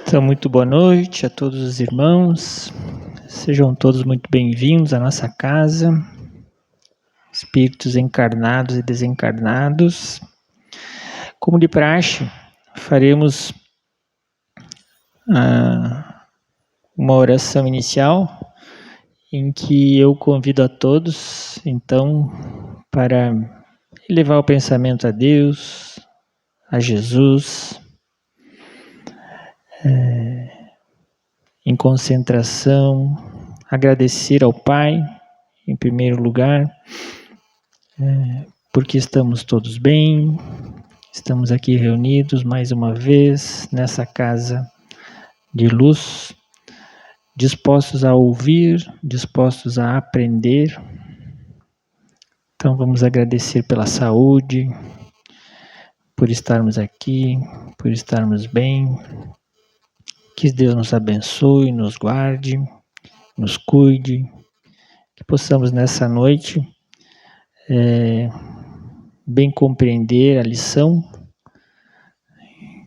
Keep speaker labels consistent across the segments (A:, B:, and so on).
A: Então, muito boa noite a todos os irmãos. Sejam todos muito bem-vindos à nossa casa, espíritos encarnados e desencarnados. Como de praxe, faremos uma oração inicial em que eu convido a todos, então, para elevar o pensamento a Deus, a Jesus, em concentração, agradecer ao Pai, em primeiro lugar, porque estamos todos bem, estamos aqui reunidos mais uma vez nessa casa de luz, dispostos a ouvir, dispostos a aprender. Então vamos agradecer pela saúde, por estarmos aqui, por estarmos bem. Que Deus nos abençoe, nos guarde, nos cuide, que possamos nessa noite bem compreender a lição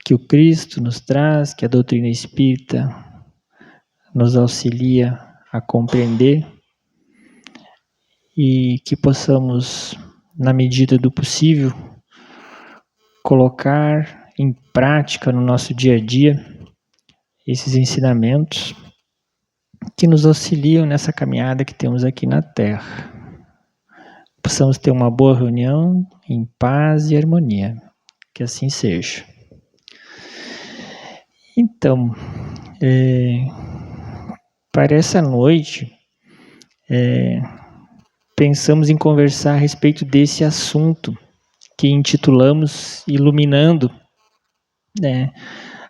A: que o Cristo nos traz, que a doutrina espírita nos auxilia a compreender, e que possamos, na medida do possível, colocar em prática no nosso dia a dia esses ensinamentos que nos auxiliam nessa caminhada que temos aqui na Terra. Possamos ter uma boa reunião em paz e harmonia. Que assim seja. Então, para essa noite, pensamos em conversar a respeito desse assunto que intitulamos Iluminando.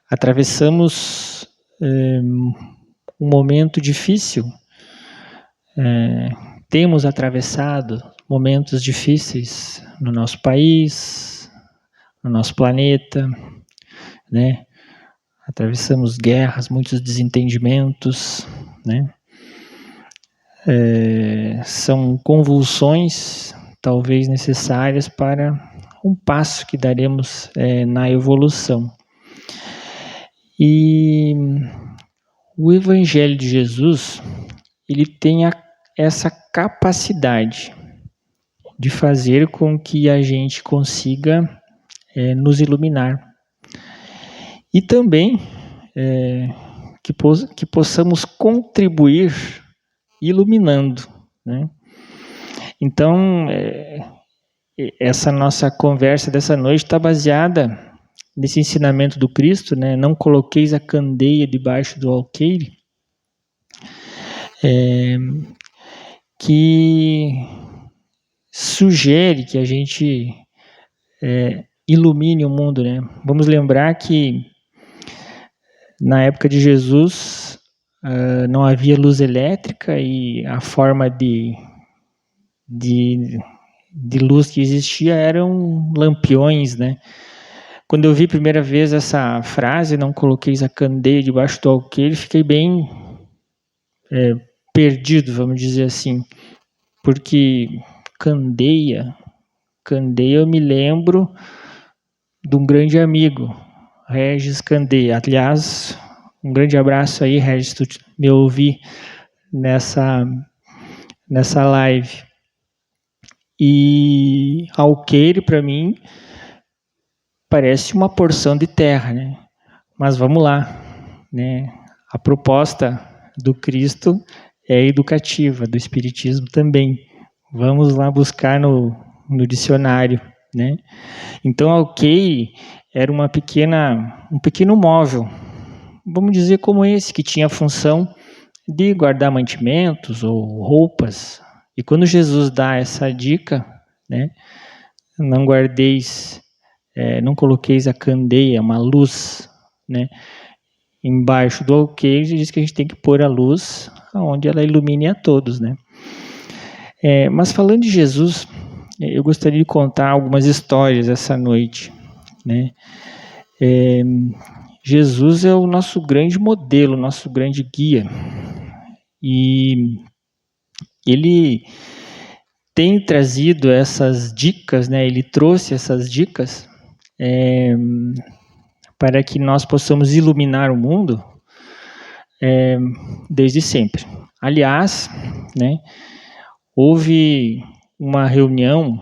A: Atravessamos um momento difícil, temos atravessado momentos difíceis no nosso país, no nosso planeta, né? Atravessamos guerras, muitos desentendimentos, né? São convulsões talvez necessárias para um passo que daremos na evolução. E o Evangelho de Jesus, ele tem essa capacidade de fazer com que a gente consiga nos iluminar. E também que possamos contribuir iluminando, né? Então, essa nossa conversa dessa noite está baseada nesse ensinamento do Cristo, né? Não coloqueis a candeia debaixo do alqueire, que sugere que a gente ilumine o mundo, né? Vamos lembrar que na época de Jesus não havia luz elétrica e a forma de luz que existia eram lampiões, né? Quando eu vi a primeira vez essa frase, não coloqueis a candeia debaixo do alqueire, fiquei bem perdido, vamos dizer assim, porque candeia eu me lembro de um grande amigo, Regis Candeia. Aliás, um grande abraço aí, Regis, tu me ouvi nessa live. E alqueire, para mim, parece uma porção de terra, né? Mas vamos lá, né? A proposta do Cristo é educativa, do Espiritismo também. Vamos lá buscar no dicionário, né? Então, alqueire era um pequeno móvel, vamos dizer como esse, que tinha a função de guardar mantimentos ou roupas. E quando Jesus dá essa dica, né? Não guardeis, não coloqueis a candeia, uma luz, né? Embaixo do alqueire, diz que a gente tem que pôr a luz onde ela ilumine a todos, né? Mas falando de Jesus, eu gostaria de contar algumas histórias essa noite, né? Jesus é o nosso grande modelo, nosso grande guia, e ele tem trazido essas dicas, né? Ele trouxe essas dicas para que nós possamos iluminar o mundo desde sempre. Aliás, né, houve uma reunião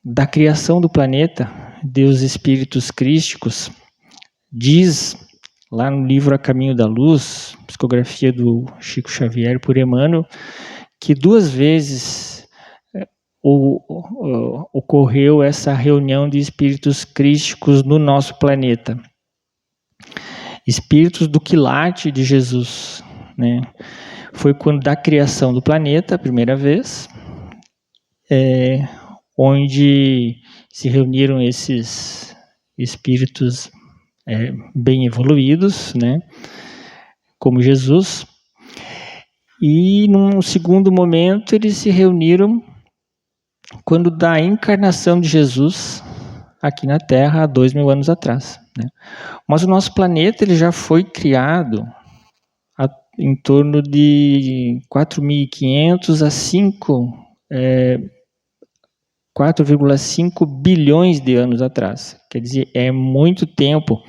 A: da criação do planeta, dos espíritos crísticos, diz lá no livro A Caminho da Luz, psicografia do Chico Xavier por Emmanuel, que 2 vezes ocorreu essa reunião de espíritos crísticos no nosso planeta. Espíritos do quilate de Jesus, né? Foi quando da criação do planeta, a primeira vez, onde se reuniram esses espíritos bem evoluídos, né? Como Jesus. E num segundo momento eles se reuniram quando da encarnação de Jesus aqui na Terra há 2.000 anos atrás, né? Mas o nosso planeta ele já foi criado em torno de 4.500 a 4,5 bilhões de anos atrás. Quer dizer, é muito tempo.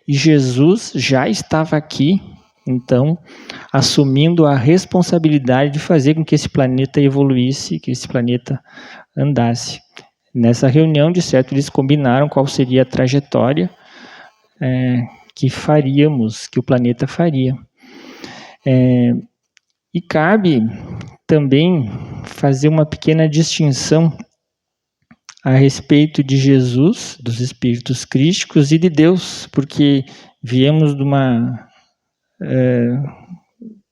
A: E Jesus já estava aqui, então, assumindo a responsabilidade de fazer com que esse planeta evoluísse, que esse planeta andasse. Nessa reunião, de certo, eles combinaram qual seria a trajetória que faríamos, que o planeta faria. E cabe também fazer uma pequena distinção a respeito de Jesus, dos espíritos crísticos e de Deus, porque viemos de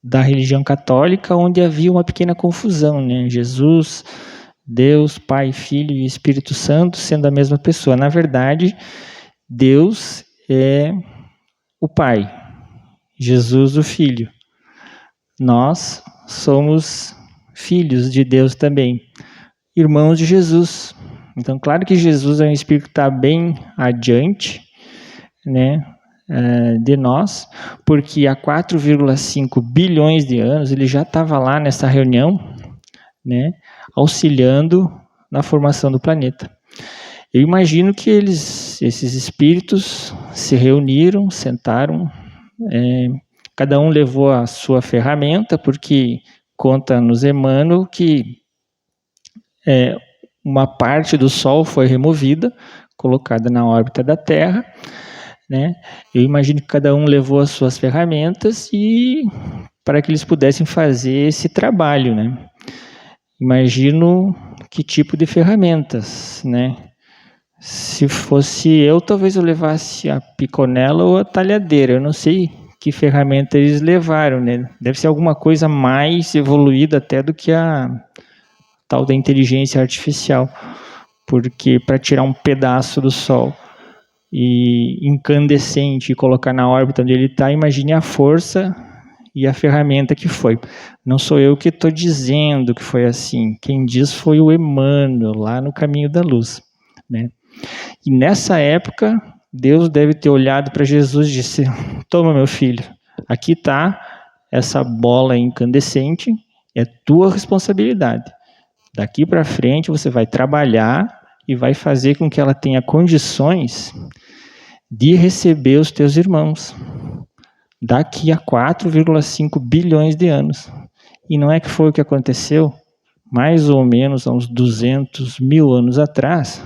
A: da religião católica, onde havia uma pequena confusão, né? Jesus, Deus, Pai, Filho e Espírito Santo sendo a mesma pessoa. Na verdade, Deus é o Pai, Jesus o Filho. Nós somos filhos de Deus também, irmãos de Jesus. Então, claro que Jesus é um espírito que está bem adiante, né, de nós, porque há 4,5 bilhões de anos ele já estava lá nessa reunião, né, auxiliando na formação do planeta. Eu imagino que esses espíritos se reuniram, sentaram, cada um levou a sua ferramenta, porque conta-nos Emmanuel que uma parte do Sol foi removida, colocada na órbita da Terra, né? Eu imagino que cada um levou as suas ferramentas e para que eles pudessem fazer esse trabalho, né? Imagino que tipo de ferramentas, né? Se fosse eu, talvez eu levasse a piconela ou a talhadeira. Eu não sei que ferramenta eles levaram, né? Deve ser alguma coisa mais evoluída até do que a tal da inteligência artificial, porque para tirar um pedaço do Sol e incandescente e colocar na órbita onde ele está, imagine a força e a ferramenta que foi. Não sou eu que estou dizendo que foi assim. Quem diz foi o Emmanuel, lá no Caminho da Luz, né? E nessa época, Deus deve ter olhado para Jesus e disse: toma, meu filho, aqui está essa bola incandescente, é tua responsabilidade. Daqui para frente você vai trabalhar e vai fazer com que ela tenha condições de receber os teus irmãos daqui a 4,5 bilhões de anos. E não é que foi o que aconteceu? Mais ou menos há uns 200 mil anos atrás.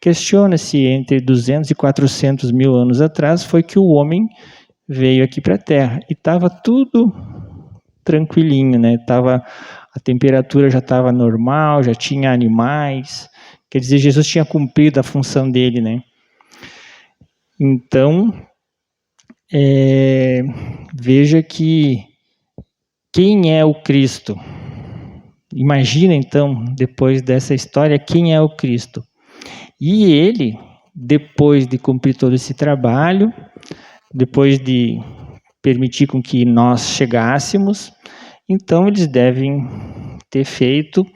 A: Questiona-se entre 200 e 400 mil anos atrás foi que o homem veio aqui para a Terra. E estava tudo tranquilinho, né? A temperatura já estava normal, já tinha animais. Quer dizer, Jesus tinha cumprido a função dele, né? Então, veja que quem é o Cristo? Imagina, então, depois dessa história, quem é o Cristo? E ele, depois de cumprir todo esse trabalho, depois de permitir com que nós chegássemos, então eles devem ter feito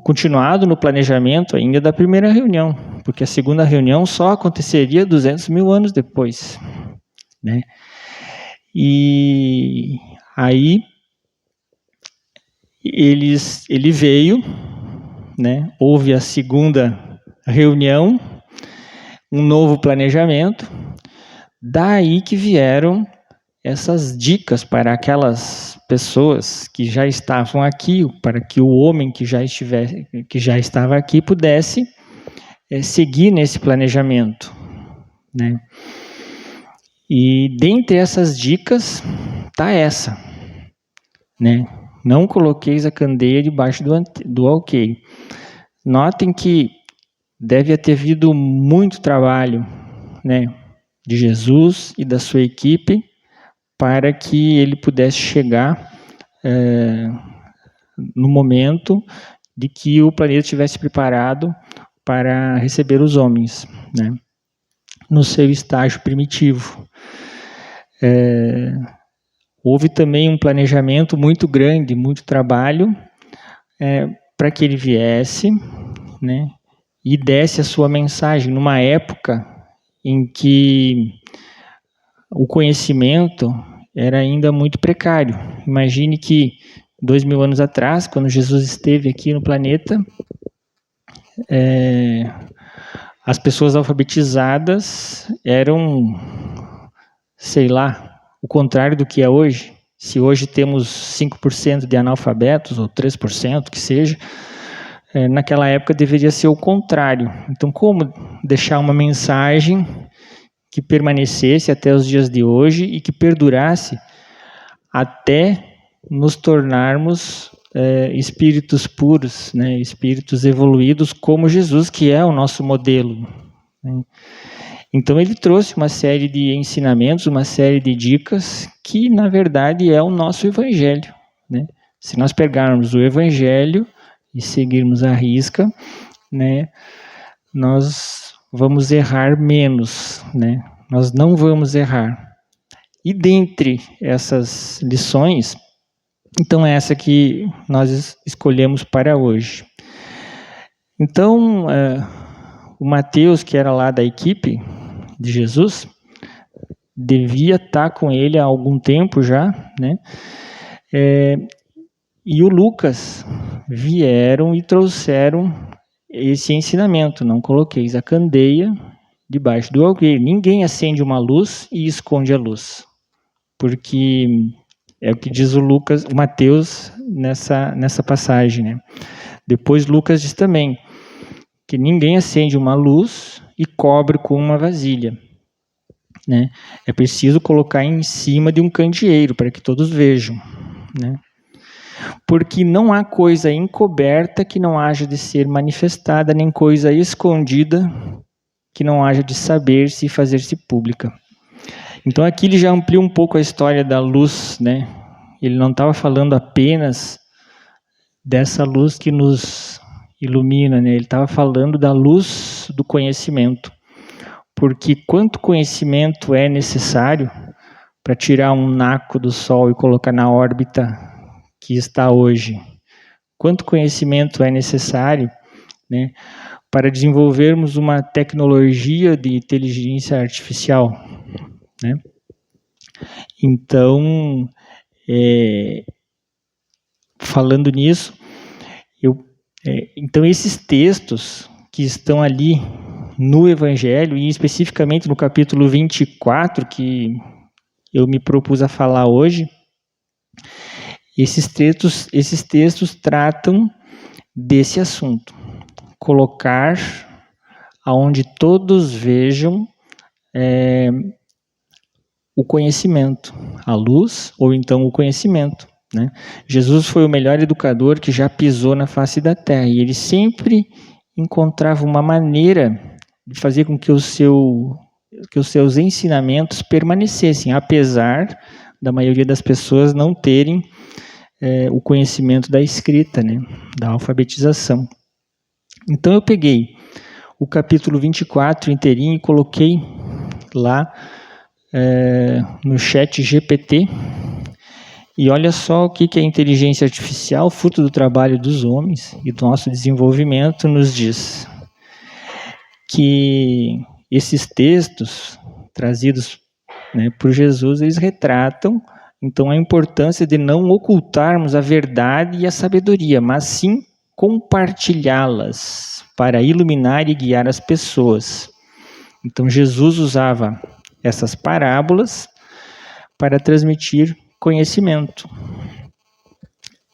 A: continuado no planejamento ainda da primeira reunião, porque a segunda reunião só aconteceria 200 mil anos depois, né? E aí ele veio, né? Houve a segunda reunião, um novo planejamento. Daí que vieram essas dicas para aquelas pessoas que já estavam aqui, para que o homem que já estava aqui pudesse seguir nesse planejamento, né? E dentre essas dicas está essa, né? Não coloqueis a candeia debaixo do alqueire. Notem que deve ter havido muito trabalho, né, de Jesus e da sua equipe para que ele pudesse chegar no momento de que o planeta estivesse preparado para receber os homens, né, no seu estágio primitivo. Houve também um planejamento muito grande, muito trabalho para que ele viesse, né, e desse a sua mensagem numa época em que o conhecimento era ainda muito precário. Imagine que 2000 anos atrás, quando Jesus esteve aqui no planeta, as pessoas alfabetizadas eram, sei lá, o contrário do que é hoje. Se hoje temos 5% de analfabetos, ou 3%, que seja, naquela época deveria ser o contrário. Então, como deixar uma mensagem que permanecesse até os dias de hoje e que perdurasse até nos tornarmos espíritos puros, né, espíritos evoluídos como Jesus, que é o nosso modelo, né? Então ele trouxe uma série de ensinamentos, uma série de dicas que na verdade é o nosso evangelho, né? Se nós pegarmos o evangelho e seguirmos à risca, né, nós vamos errar menos, né? Nós não vamos errar. E dentre essas lições, então é essa que nós escolhemos para hoje. Então, o Mateus, que era lá da equipe de Jesus, devia estar com ele há algum tempo já, né? E o Lucas vieram e trouxeram esse ensinamento: não coloqueis a candeia debaixo do alqueire. Ninguém acende uma luz e esconde a luz, porque é o que diz o Mateus nessa passagem, né? Depois Lucas diz também que ninguém acende uma luz e cobre com uma vasilha, né? É preciso colocar em cima de um candeeiro para que todos vejam, né? Porque não há coisa encoberta que não haja de ser manifestada, nem coisa escondida que não haja de saber-se e fazer-se pública. Então aqui ele já amplia um pouco a história da luz, né? Ele não estava falando apenas dessa luz que nos ilumina, né? Ele estava falando da luz do conhecimento. Porque quanto conhecimento é necessário para tirar um naco do Sol e colocar na órbita que está hoje? Quanto conhecimento é necessário, né, para desenvolvermos uma tecnologia de inteligência artificial, né? Então, falando nisso, então esses textos que estão ali no Evangelho, e especificamente no capítulo 24, que eu me propus a falar hoje, esses textos tratam desse assunto. Colocar aonde todos vejam o conhecimento, a luz, ou então o conhecimento, né? Jesus foi o melhor educador que já pisou na face da terra, e ele sempre encontrava uma maneira de fazer com que os seus ensinamentos permanecessem, apesar da maioria das pessoas não terem o conhecimento da escrita, né, da alfabetização. Então eu peguei o capítulo 24 inteirinho e coloquei lá no chat GPT, e olha só o que a inteligência artificial, fruto do trabalho dos homens e do nosso desenvolvimento, nos diz. Que esses textos trazidos, né, por Jesus, eles retratam então a importância de não ocultarmos a verdade e a sabedoria, mas sim compartilhá-las para iluminar e guiar as pessoas. Então Jesus usava essas parábolas para transmitir conhecimento.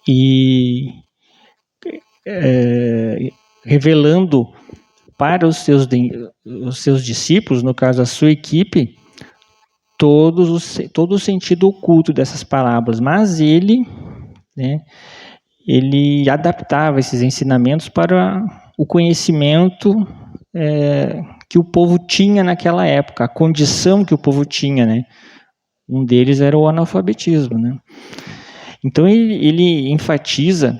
A: E revelando para os seus discípulos, no caso a sua equipe, todo o sentido oculto dessas parábolas. Mas ele adaptava esses ensinamentos para o conhecimento que o povo tinha naquela época, a condição que o povo tinha, né? Um deles era o analfabetismo, né? Então ele enfatiza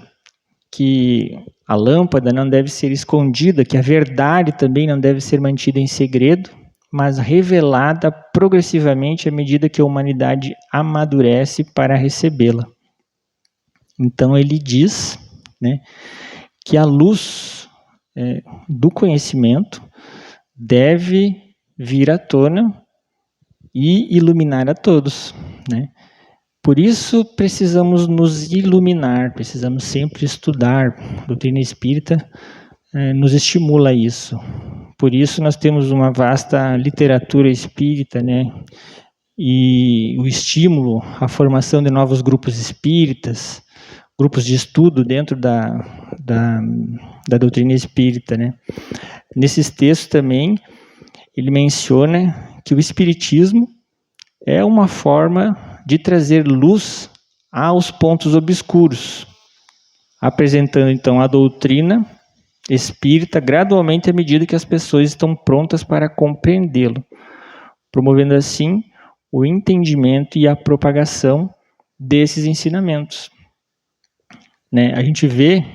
A: que a lâmpada não deve ser escondida, que a verdade também não deve ser mantida em segredo, mas revelada progressivamente à medida que a humanidade amadurece para recebê-la. Então ele diz, né, que a luz do conhecimento deve vir à tona e iluminar a todos, né? Por isso precisamos nos iluminar, precisamos sempre estudar. A doutrina espírita nos estimula a isso. Por isso nós temos uma vasta literatura espírita, né? E o estímulo à formação de novos grupos espíritas, grupos de estudo dentro da doutrina espírita, né? Nesses textos também ele menciona que o espiritismo é uma forma de trazer luz aos pontos obscuros, apresentando então a doutrina espírita gradualmente à medida que as pessoas estão prontas para compreendê-lo, promovendo assim o entendimento e a propagação desses ensinamentos. Né? A gente vê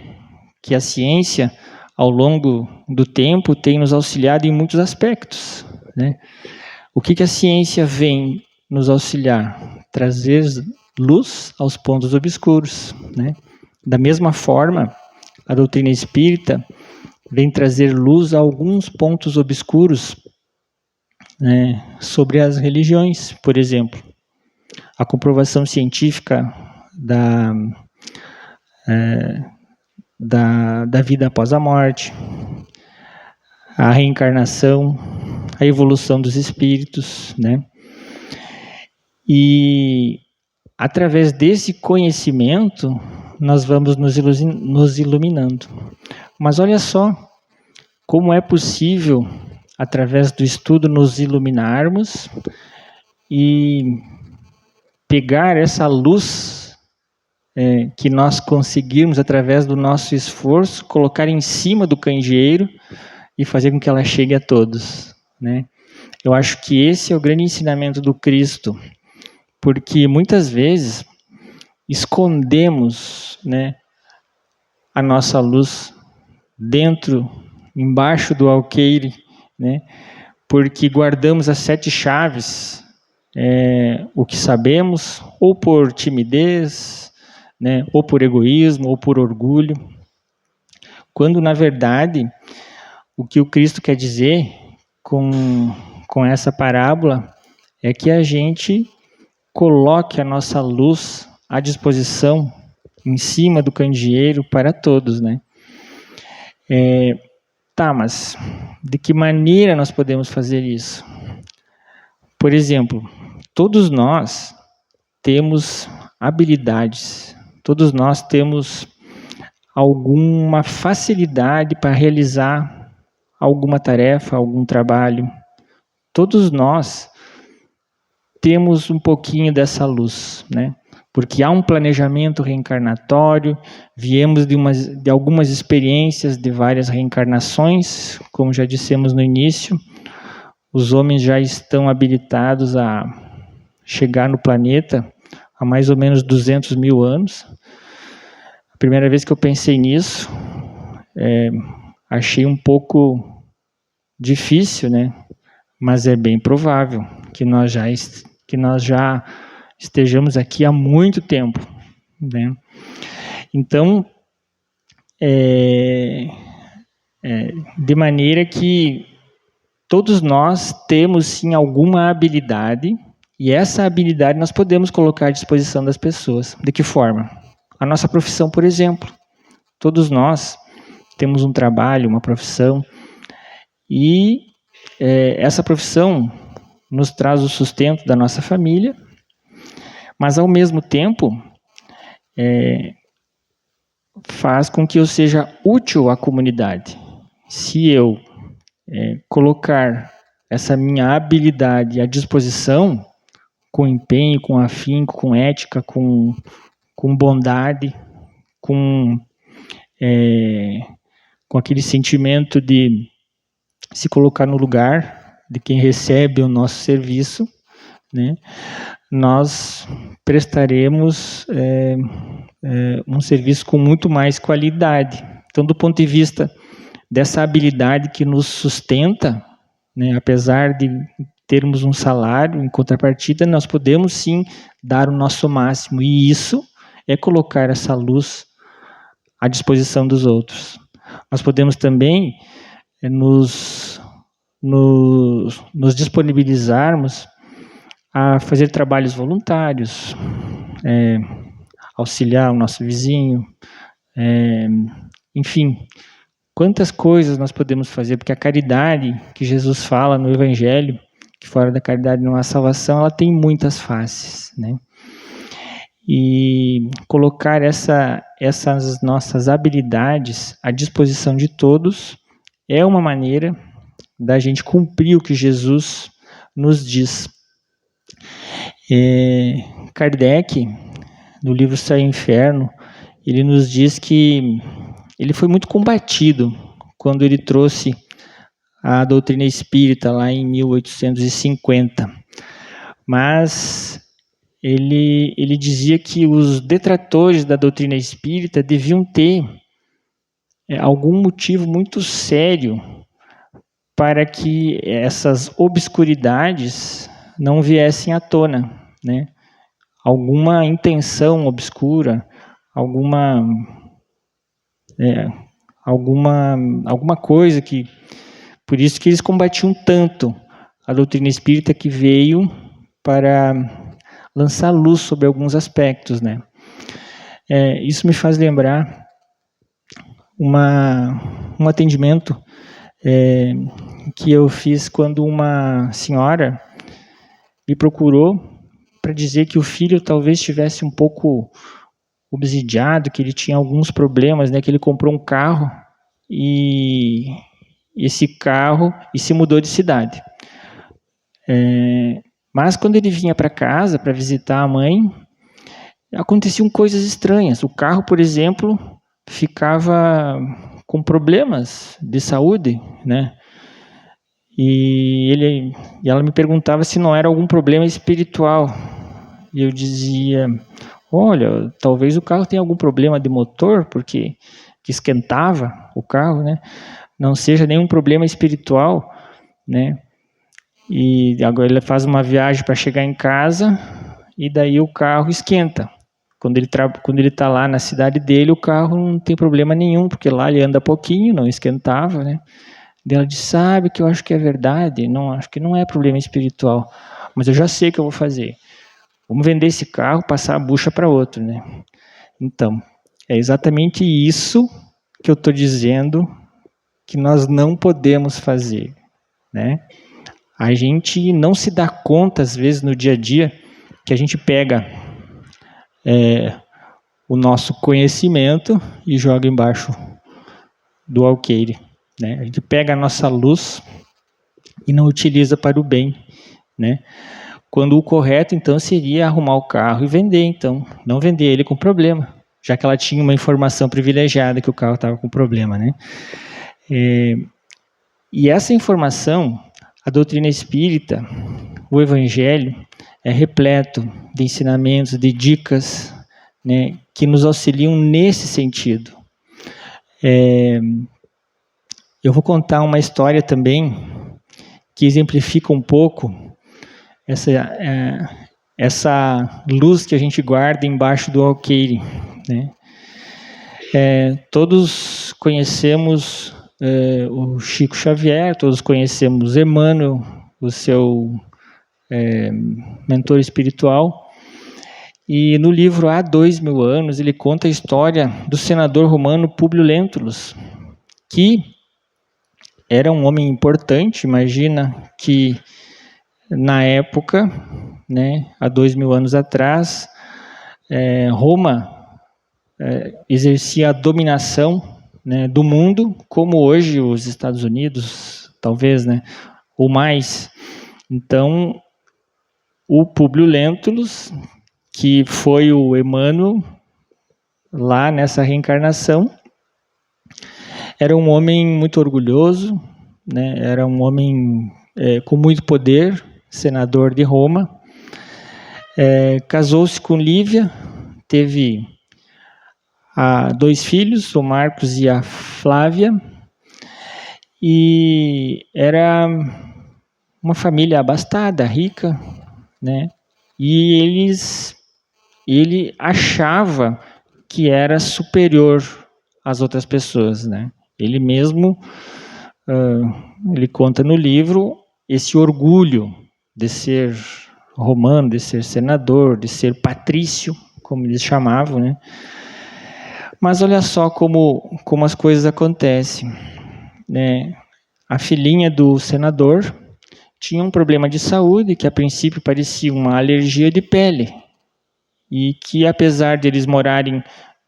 A: que a ciência, ao longo do tempo, tem nos auxiliado em muitos aspectos. Né? O que a ciência vem nos auxiliar? Trazer luz aos pontos obscuros. Né? Da mesma forma, a doutrina espírita vem trazer luz a alguns pontos obscuros, né, sobre as religiões, por exemplo. A comprovação científica da vida após a morte, a reencarnação, a evolução dos espíritos, né? E através desse conhecimento nós vamos nos iluminando. Mas olha só como é possível, através do estudo, nos iluminarmos e pegar essa luz que nós conseguirmos através do nosso esforço, colocar em cima do candeeiro e fazer com que ela chegue a todos, né? Eu acho que esse é o grande ensinamento do Cristo, porque muitas vezes escondemos, né, a nossa luz embaixo do alqueire, né, porque guardamos as 7 chaves, o que sabemos, ou por timidez, né, ou por egoísmo, ou por orgulho, quando na verdade o que o Cristo quer dizer com essa parábola é que a gente coloque a nossa luz à disposição em cima do candeeiro para todos, né? Mas de que maneira nós podemos fazer isso? Por exemplo, todos nós temos habilidades, todos nós temos alguma facilidade para realizar alguma tarefa, algum trabalho. Todos nós temos um pouquinho dessa luz, né? Porque há um planejamento reencarnatório, viemos de algumas experiências de várias reencarnações, como já dissemos no início, os homens já estão habilitados a chegar no planeta há mais ou menos 200 mil anos. A primeira vez que eu pensei nisso, achei um pouco difícil, né? Mas é bem provável que nós já estejamos aqui há muito tempo, né? Então, de maneira que todos nós temos sim alguma habilidade, e essa habilidade nós podemos colocar à disposição das pessoas. De que forma? A nossa profissão, por exemplo. Todos nós temos um trabalho, uma profissão, e essa profissão nos traz o sustento da nossa família, mas ao mesmo tempo faz com que eu seja útil à comunidade. Se eu colocar essa minha habilidade à disposição, com empenho, com afinco, com ética, com bondade, com aquele sentimento de se colocar no lugar de quem recebe o nosso serviço, né, nós prestaremos um serviço com muito mais qualidade. Então, do ponto de vista dessa habilidade que nos sustenta, né, apesar de termos um salário, em contrapartida, nós podemos sim dar o nosso máximo, e isso é colocar essa luz à disposição dos outros. Nós podemos também nos disponibilizarmos a fazer trabalhos voluntários, auxiliar o nosso vizinho, enfim, quantas coisas nós podemos fazer, porque a caridade que Jesus fala no Evangelho, que fora da caridade não há salvação, ela tem muitas faces, né? E colocar essas nossas habilidades à disposição de todos é uma maneira da gente cumprir o que Jesus nos diz. Kardec, no livro Céu e Inferno, ele nos diz que ele foi muito combatido quando ele trouxe a doutrina espírita lá em 1850. Mas ele dizia que os detratores da doutrina espírita deviam ter algum motivo muito sério para que essas obscuridades não viessem à tona, né? Alguma intenção obscura, alguma coisa que... Por isso que eles combatiam tanto a doutrina espírita, que veio para lançar luz sobre alguns aspectos, né? Isso me faz lembrar um atendimento que eu fiz quando uma senhora me procurou para dizer que o filho talvez estivesse um pouco obsidiado, que ele tinha alguns problemas, né? Que ele comprou um carro e se mudou de cidade. Mas quando ele vinha para casa para visitar a mãe, aconteciam coisas estranhas. O carro, por exemplo, ficava com problemas de saúde, né? E ela me perguntava se não era algum problema espiritual. E eu dizia: olha, talvez o carro tenha algum problema de motor, porque que esquentava o carro, né? Não seja nenhum problema espiritual, né? E agora ele faz uma viagem para chegar em casa e daí o carro esquenta. Quando ele está lá na cidade dele, o carro não tem problema nenhum, porque lá ele anda pouquinho, não esquentava, né? Daí ela disse: sabe que eu acho que é verdade, acho que não é problema espiritual, mas eu já sei o que eu vou fazer. Vamos vender esse carro, passar a bucha para outro, né? Então, é exatamente isso que eu estou dizendo que nós não podemos fazer, né? A gente não se dá conta, às vezes, no dia a dia, que a gente pega o nosso conhecimento e joga embaixo do alqueire, né? A gente pega a nossa luz e não utiliza para o bem, né? Quando o correto, então, seria arrumar o carro e vender, então. Não vender ele com problema, já que ela tinha uma informação privilegiada que o carro estava com problema, né? E essa informação, a doutrina espírita, o Evangelho, é repleto de ensinamentos, de dicas, né, que nos auxiliam nesse sentido. Eu vou contar uma história também que exemplifica um pouco essa luz que a gente guarda embaixo do alqueire, né? Todos conhecemos o Chico Xavier, todos conhecemos Emmanuel, o seu mentor espiritual, e no livro Há 2000 anos ele conta a história do senador romano Públio Lentulus, que era um homem importante. Imagina que na época, né, há 2000 anos atrás, Roma exercia a dominação, né, do mundo, como hoje os Estados Unidos, talvez, né, ou mais. Então, o Públio Lentulus, que foi o Emmanuel lá nessa reencarnação, era um homem muito orgulhoso, né, era um homem com muito poder, senador de Roma, casou-se com Lívia, teve 2 filhos, o Marcos e a Flávia, e era uma família abastada, rica, né? E ele achava que era superior às outras pessoas, né? Ele mesmo, ele conta no livro esse orgulho de ser romano, de ser senador, de ser patrício, como eles chamavam, né? Mas olha só como as coisas acontecem, né? A filhinha do senador tinha um problema de saúde que a princípio parecia uma alergia de pele e que, apesar de eles morarem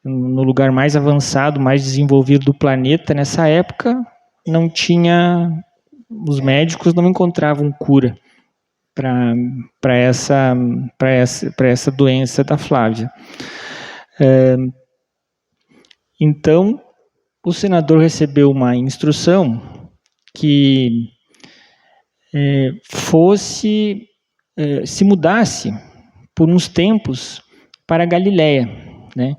A: no lugar mais avançado, mais desenvolvido do planeta nessa época, não tinha, os médicos não encontravam cura para essa doença da Flávia. Então, o senador recebeu uma instrução que se mudasse por uns tempos para a Galileia, né?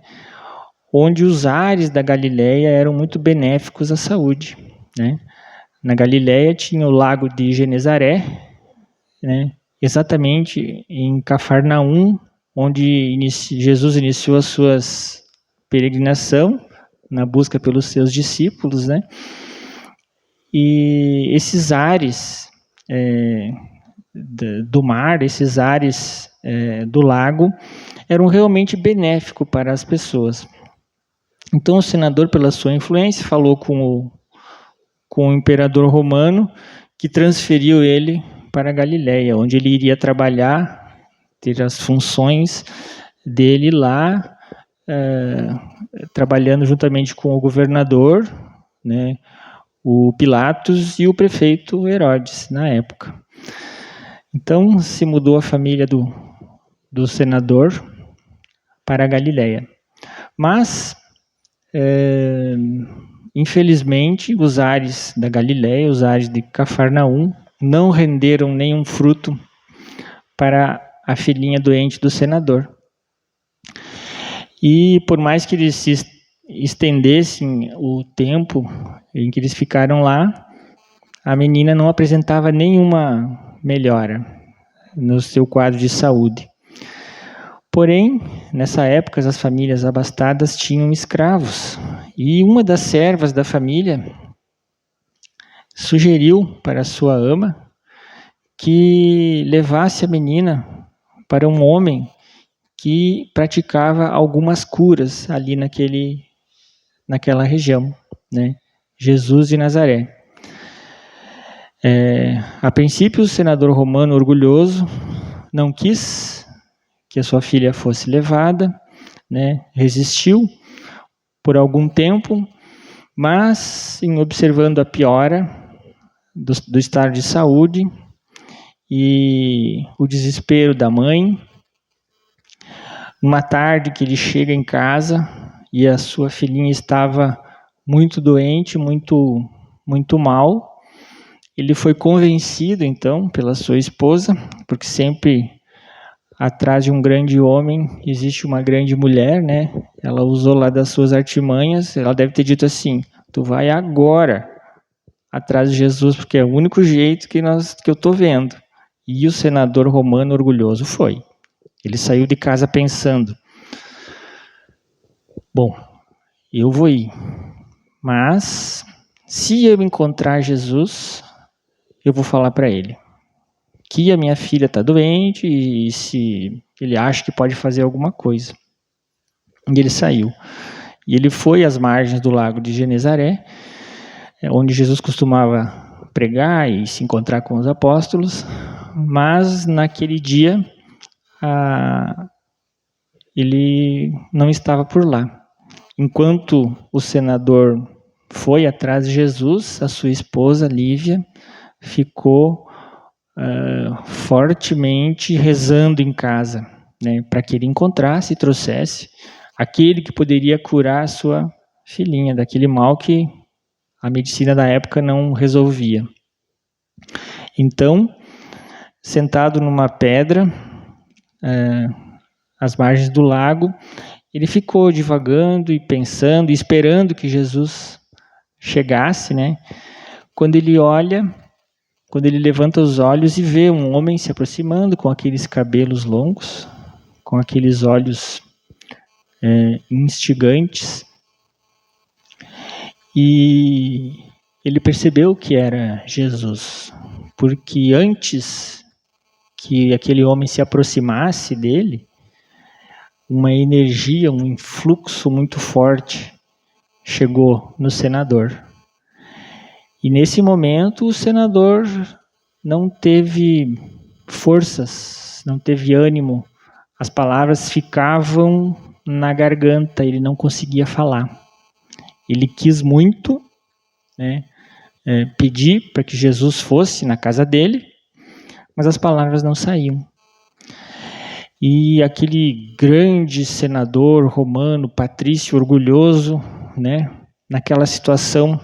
A: Onde os ares da Galileia eram muito benéficos à saúde, né? Na Galileia tinha o lago de Genezaré, né? Exatamente em Cafarnaum, onde Jesus iniciou a sua peregrinação na busca pelos seus discípulos, né? E esses ares do mar, esses ares do lago, eram realmente benéficos para as pessoas. Então o senador, pela sua influência, falou com o imperador romano, que transferiu ele para a Galileia, onde ele iria trabalhar, ter as funções dele lá, trabalhando juntamente com o governador, né, o Pilatos e o prefeito Herodes, na época. Então, se mudou a família do senador para a Galileia. Mas, infelizmente, os ares da Galileia, os ares de Cafarnaum, não renderam nenhum fruto para a filhinha doente do senador. E por mais que eles se estendessem o tempo em que eles ficaram lá, a menina não apresentava nenhuma melhora no seu quadro de saúde. Porém, nessa época, as famílias abastadas tinham escravos, e uma das servas da família sugeriu para sua ama que levasse a menina para um homem que praticava algumas curas ali naquela região, né? Jesus de Nazaré. A princípio, o senador romano, orgulhoso, não quis que a sua filha fosse levada, né? Resistiu por algum tempo, mas, em observando a piora do estado de saúde e o desespero da mãe, uma tarde que ele chega em casa e a sua filhinha estava muito doente, muito, muito mal, ele foi convencido, então, pela sua esposa, porque sempre atrás de um grande homem existe uma grande mulher, né? Ela usou lá das suas artimanhas, ela deve ter dito assim: tu vai agora atrás de Jesus, porque é o único jeito que eu estou vendo. E o senador romano orgulhoso foi. Ele saiu de casa pensando: bom, eu vou ir, mas se eu encontrar Jesus, eu vou falar para ele que a minha filha está doente e se ele acha que pode fazer alguma coisa. E ele saiu. E ele foi às margens do lago de Genezaré, onde Jesus costumava pregar e se encontrar com os apóstolos, mas naquele dia ele não estava por lá. Enquanto o senador foi atrás de Jesus, a sua esposa, Lívia, ficou fortemente rezando em casa, né, para que ele encontrasse e trouxesse aquele que poderia curar a sua filhinha, daquele mal que a medicina da época não resolvia. Então, sentado numa pedra, às margens do lago, ele ficou divagando e pensando, esperando que Jesus chegasse, né? Quando ele levanta os olhos e vê um homem se aproximando com aqueles cabelos longos, com aqueles olhos instigantes, e ele percebeu que era Jesus, porque antes que aquele homem se aproximasse dele, uma energia, um influxo muito forte chegou no senador. E nesse momento o senador não teve forças, não teve ânimo, as palavras ficavam na garganta, ele não conseguia falar. Ele quis muito, né, pedir para que Jesus fosse na casa dele, mas as palavras não saíam. E aquele grande senador romano, patrício, orgulhoso, né, naquela situação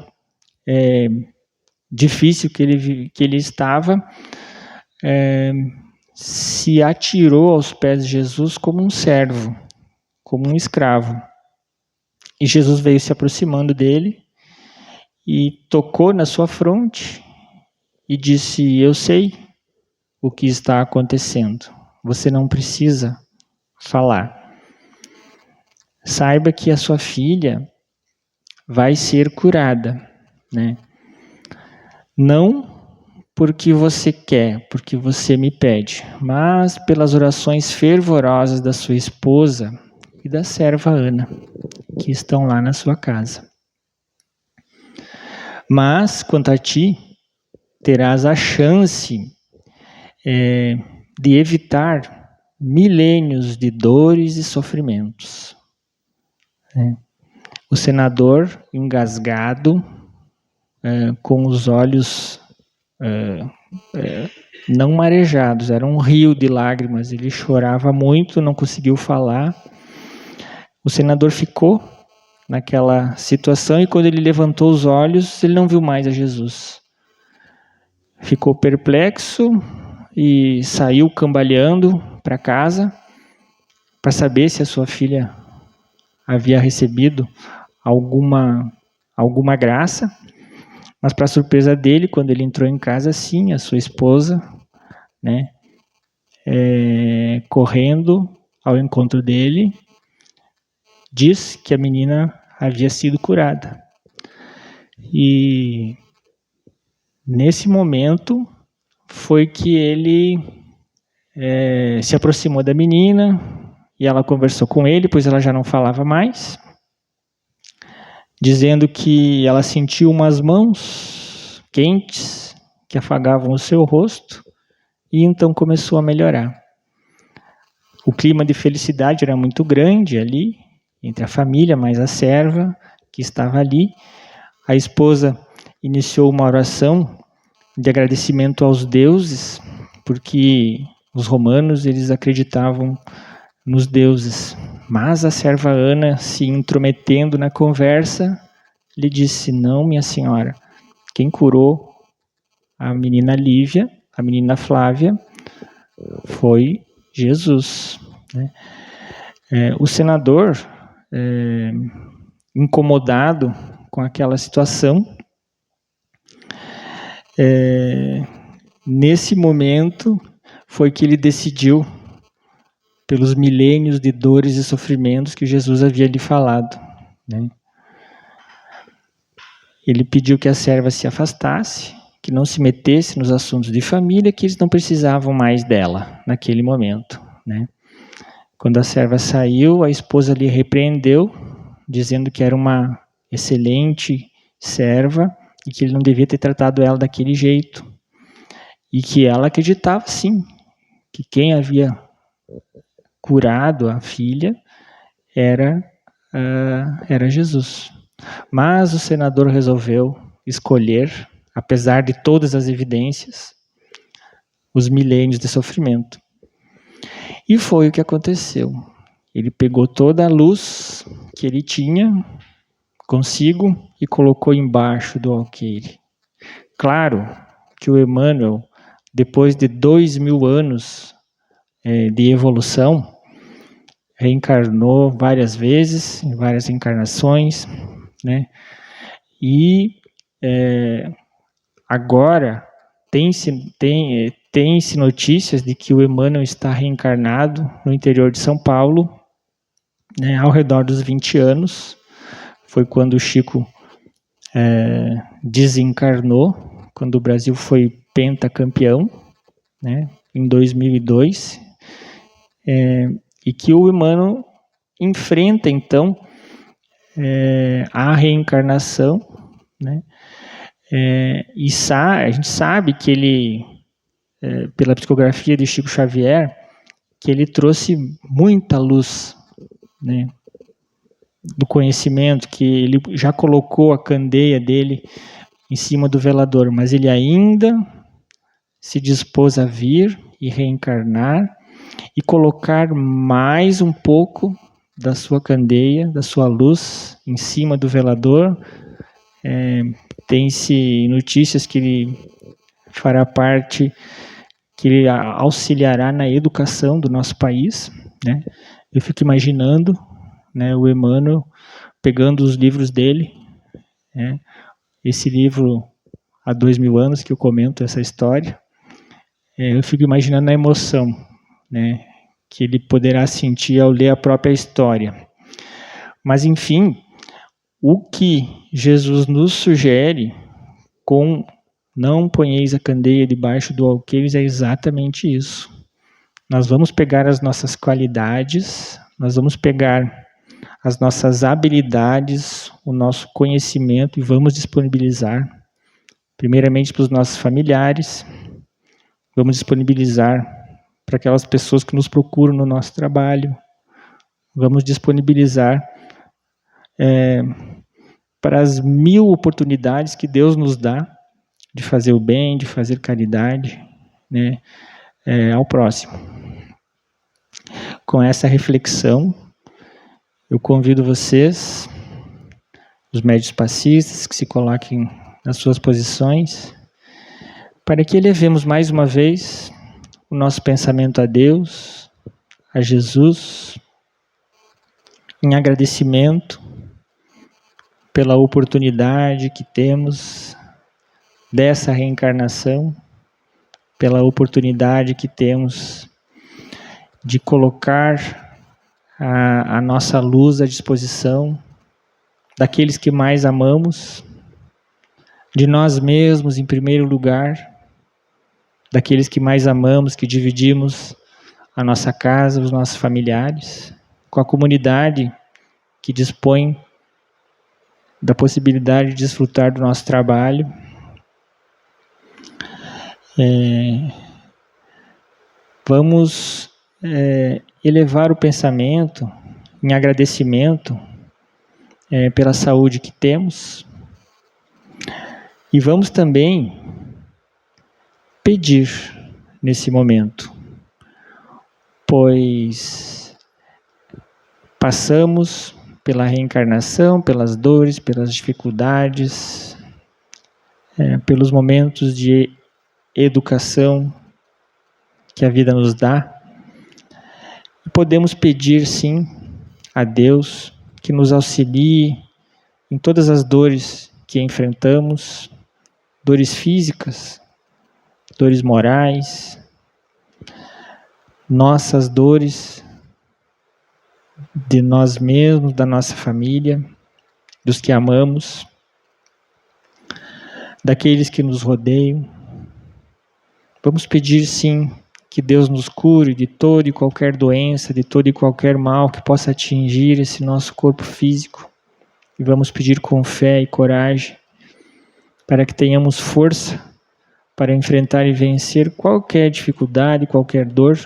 A: difícil que ele estava, se atirou aos pés de Jesus como um servo, como um escravo. E Jesus veio se aproximando dele e tocou na sua fronte e disse: eu sei o que está acontecendo. Você não precisa falar. Saiba que a sua filha vai ser curada, né? Não porque você quer, porque você me pede, mas pelas orações fervorosas da sua esposa e da serva Ana, que estão lá na sua casa. Mas, quanto a ti, terás a chance de evitar milênios de dores e sofrimentos. O senador, engasgado, com os olhos não marejados, era um rio de lágrimas, ele chorava muito, não conseguiu falar. O senador ficou naquela situação e quando ele levantou os olhos, ele não viu mais a Jesus. Ficou perplexo e saiu cambaleando para casa para saber se a sua filha havia recebido alguma graça. Mas para surpresa dele, quando ele entrou em casa, sim, a sua esposa, né, correndo ao encontro dele, diz que a menina havia sido curada. E nesse momento foi que ele se aproximou da menina e ela conversou com ele, pois ela já não falava mais, dizendo que ela sentiu umas mãos quentes que afagavam o seu rosto e então começou a melhorar. O clima de felicidade era muito grande ali, entre a família, mais a serva que estava ali. A esposa iniciou uma oração de agradecimento aos deuses, porque os romanos eles acreditavam nos deuses. Mas a serva Ana, se intrometendo na conversa, lhe disse: não, minha senhora, quem curou a menina Lívia, a menina Flávia, foi Jesus. O senador, incomodado com aquela situação, nesse momento foi que ele decidiu pelos milênios de dores e sofrimentos que Jesus havia lhe falado, né? Ele pediu que a serva se afastasse, que não se metesse nos assuntos de família, que eles não precisavam mais dela naquele momento, né? Quando a serva saiu, a esposa lhe repreendeu, dizendo que era uma excelente serva, e que ele não devia ter tratado ela daquele jeito, e que ela acreditava sim, que quem havia curado a filha era Jesus. Mas o senador resolveu escolher, apesar de todas as evidências, os milênios de sofrimento. E foi o que aconteceu. Ele pegou toda a luz que ele tinha consigo e colocou embaixo do alqueire. Claro que o Emmanuel, depois de 2000 anos de evolução, reencarnou várias vezes, em várias encarnações, né? E agora tem-se notícias de que o Emmanuel está reencarnado no interior de São Paulo, né, ao redor dos 20 anos. Foi quando o Chico desencarnou, quando o Brasil foi pentacampeão, né, em 2002, e que o Emmanuel enfrenta, então, a reencarnação, né, e a gente sabe que ele, pela psicografia de Chico Xavier, que ele trouxe muita luz, né, do conhecimento, que ele já colocou a candeia dele em cima do velador, mas ele ainda se dispôs a vir e reencarnar e colocar mais um pouco da sua candeia, da sua luz em cima do velador. Tem-se notícias que ele fará parte, que ele auxiliará na educação do nosso país, né? Eu fico imaginando, né, o Emmanuel pegando os livros dele, né? Esse livro há 2000 anos que eu comento essa história, eu fico imaginando a emoção, né, que ele poderá sentir ao ler a própria história. Mas enfim, o que Jesus nos sugere com não ponheis a candeia debaixo do alqueire é exatamente isso. Nós vamos pegar as nossas qualidades, nós vamos pegar as nossas habilidades, o nosso conhecimento e vamos disponibilizar, primeiramente para os nossos familiares, vamos disponibilizar para aquelas pessoas que nos procuram no nosso trabalho, vamos disponibilizar para as 1000 oportunidades que Deus nos dá de fazer o bem, de fazer caridade, né, ao próximo. Com essa reflexão, eu convido vocês, os médios passistas, que se coloquem nas suas posições, para que elevemos mais uma vez o nosso pensamento a Deus, a Jesus, em agradecimento pela oportunidade que temos dessa reencarnação, pela oportunidade que temos de colocar a nossa luz à disposição daqueles que mais amamos, de nós mesmos em primeiro lugar, daqueles que mais amamos, que dividimos a nossa casa, os nossos familiares, com a comunidade que dispõe da possibilidade de desfrutar do nosso trabalho. Vamos elevar o pensamento em agradecimento pela saúde que temos e vamos também pedir nesse momento, pois passamos pela reencarnação, pelas dores, pelas dificuldades, pelos momentos de educação que a vida nos dá. E podemos pedir, sim, a Deus que nos auxilie em todas as dores que enfrentamos, dores físicas, dores morais, nossas dores de nós mesmos, da nossa família, dos que amamos, daqueles que nos rodeiam. Vamos pedir, sim, que Deus nos cure de toda e qualquer doença, de todo e qualquer mal que possa atingir esse nosso corpo físico. E vamos pedir com fé e coragem para que tenhamos força para enfrentar e vencer qualquer dificuldade, qualquer dor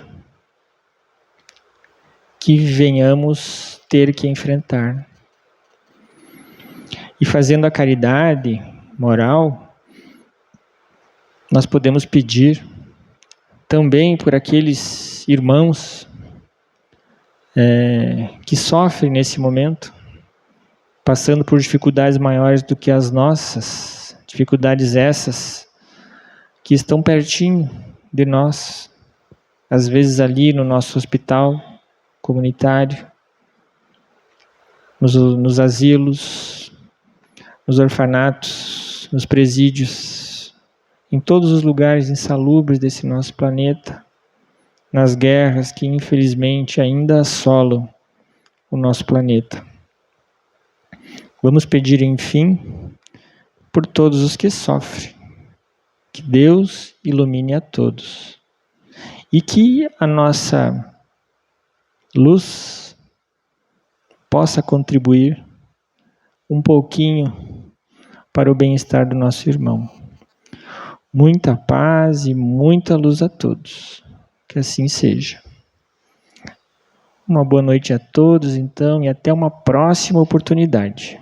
A: que venhamos ter que enfrentar. E fazendo a caridade moral, nós podemos pedir também por aqueles irmãos que sofrem nesse momento, passando por dificuldades maiores do que as nossas, dificuldades essas que estão pertinho de nós, às vezes ali no nosso hospital comunitário, nos asilos, nos orfanatos, nos presídios, em todos os lugares insalubres desse nosso planeta, nas guerras que infelizmente ainda assolam o nosso planeta. Vamos pedir, enfim, por todos os que sofrem, que Deus ilumine a todos e que a nossa luz possa contribuir um pouquinho para o bem-estar do nosso irmão. Muita paz e muita luz a todos. Que assim seja. Uma boa noite a todos, então, e até uma próxima oportunidade.